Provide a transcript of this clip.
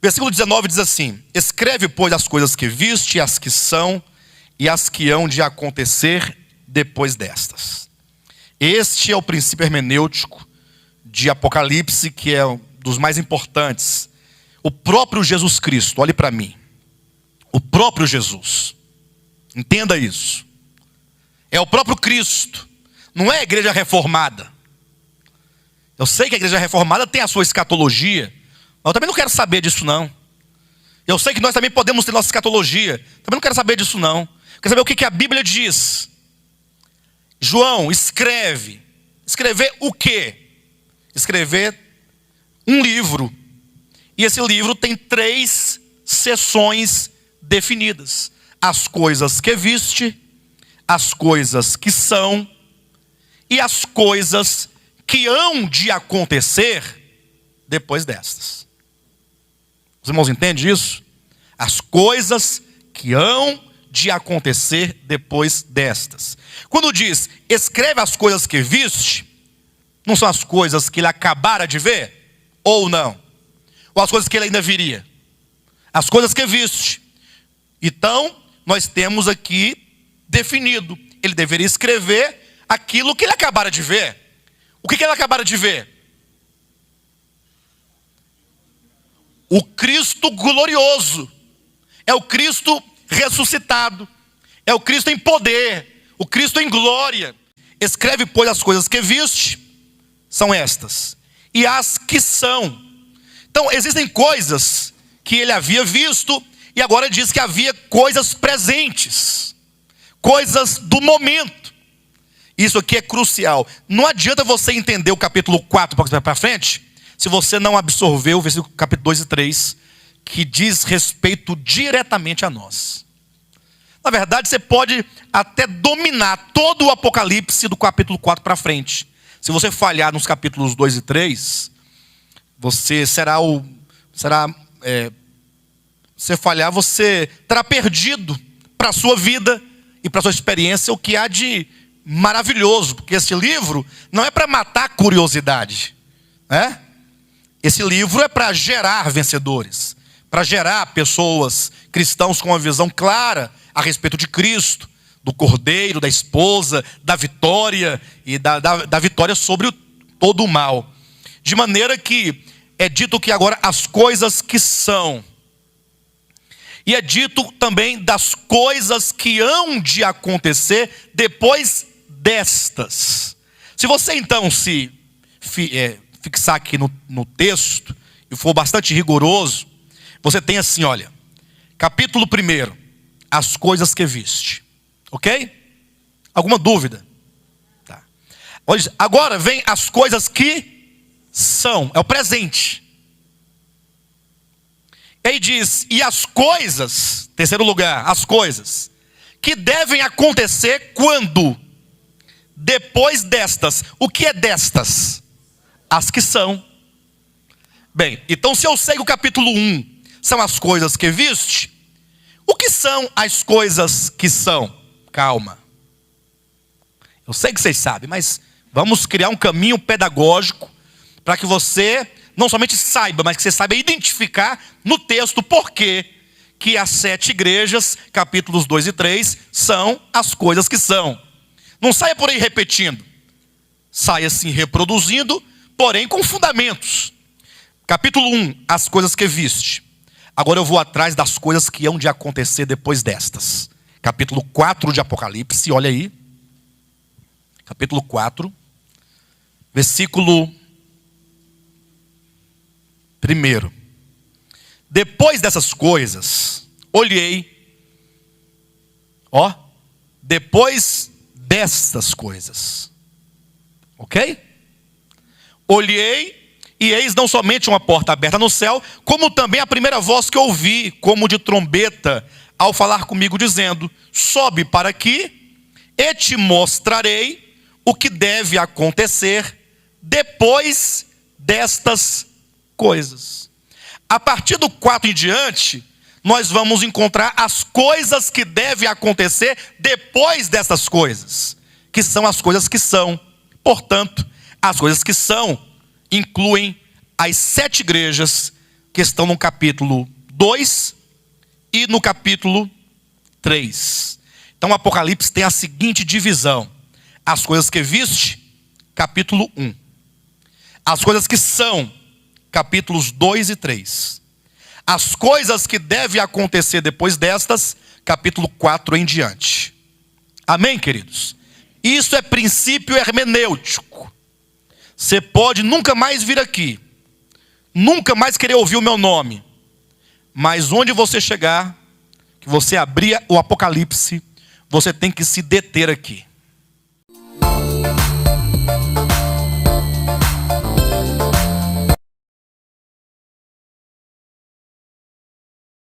Versículo 19 diz assim: escreve, pois, as coisas que viste, as que são e as que hão de acontecer depois destas. Este é o princípio hermenêutico de Apocalipse, que é um dos mais importantes. O próprio Jesus Cristo, olhe para mim. O próprio Jesus. Entenda isso. É o próprio Cristo. Não é a igreja reformada. Eu sei que a igreja reformada tem a sua escatologia, mas eu também não quero saber disso não. Eu sei que nós também podemos ter nossa escatologia. Também não quero saber disso não. Quero saber o que a Bíblia diz. João escreve. Escrever o quê? Escrever um livro. E esse livro tem 3 seções definidas: as coisas que viste, as coisas que são e as coisas que hão de acontecer depois destas. Os irmãos entendem isso? As coisas que hão de acontecer depois destas. Quando diz, escreve as coisas que viste, não são as coisas que ele acabara de ver? Ou não? Ou as coisas que ele ainda viria? As coisas que viste. Então, nós temos aqui definido. Ele deveria escrever aquilo que ele acabara de ver. O que ele acabara de ver? O Cristo glorioso. É o Cristo ressuscitado. É o Cristo em poder. O Cristo em glória. Escreve, pois, as coisas que viste, são estas. E as que são. Então, existem coisas que ele havia visto, e agora diz que havia coisas presentes. Coisas do momento. Isso aqui é crucial. Não adianta você entender o capítulo 4 para frente, se você não absorveu o versículo capítulo 2 e 3, que diz respeito diretamente a nós. Na verdade, você pode até dominar todo o Apocalipse do capítulo 4 para frente. Se você falhar nos capítulos 2 e 3, você se falhar, você terá perdido para a sua vida e para a sua experiência o que há de maravilhoso. Porque esse livro não é para matar a curiosidade, né? Esse livro é para gerar vencedores, para gerar pessoas, cristãos com uma visão clara a respeito de Cristo, do Cordeiro, da esposa, da vitória e da vitória sobre todo o mal. De maneira que é dito que agora as coisas que são. E é dito também das coisas que hão de acontecer depois destas. Se você então se fixar aqui no texto e for bastante rigoroso, você tem assim, olha, capítulo 1, as coisas que viste. Ok? Alguma dúvida? Tá. Olha, agora vem as coisas que são, é o presente. E aí diz, e as coisas, terceiro lugar, as coisas que devem acontecer quando? Depois destas. O que é destas? As que são. Bem, então se eu sei que o capítulo 1 são as coisas que viste, o que são as coisas que são? Calma. Eu sei que vocês sabem, mas vamos criar um caminho pedagógico para que você não somente saiba, mas que você saiba identificar no texto por que as 7 igrejas, capítulos 2 e 3, são as coisas que são. Não saia por aí repetindo. Saia assim reproduzindo, porém com fundamentos. Capítulo 1, as coisas que viste. Agora eu vou atrás das coisas que hão de acontecer depois destas. Capítulo 4 de Apocalipse, olha aí. Capítulo 4, versículo 1. Depois dessas coisas, olhei. Depois destas coisas. Ok? Olhei, e eis não somente uma porta aberta no céu, como também a primeira voz que ouvi, como de trombeta, ao falar comigo, dizendo: sobe para aqui, e te mostrarei o que deve acontecer depois destas coisas. A partir do 4 em diante, nós vamos encontrar as coisas que devem acontecer depois destas coisas, que são as coisas que são. Portanto, as coisas que são incluem as 7 igrejas que estão no capítulo 2 e no capítulo 3. Então o Apocalipse tem a seguinte divisão: as coisas que viste, capítulo 1. As coisas que são, capítulos 2 e 3. As coisas que devem acontecer depois destas, capítulo 4 em diante. Amém, queridos? Isso é princípio hermenêutico. Você pode nunca mais vir aqui, nunca mais querer ouvir o meu nome, mas onde você chegar, que você abrir o Apocalipse, você tem que se deter aqui.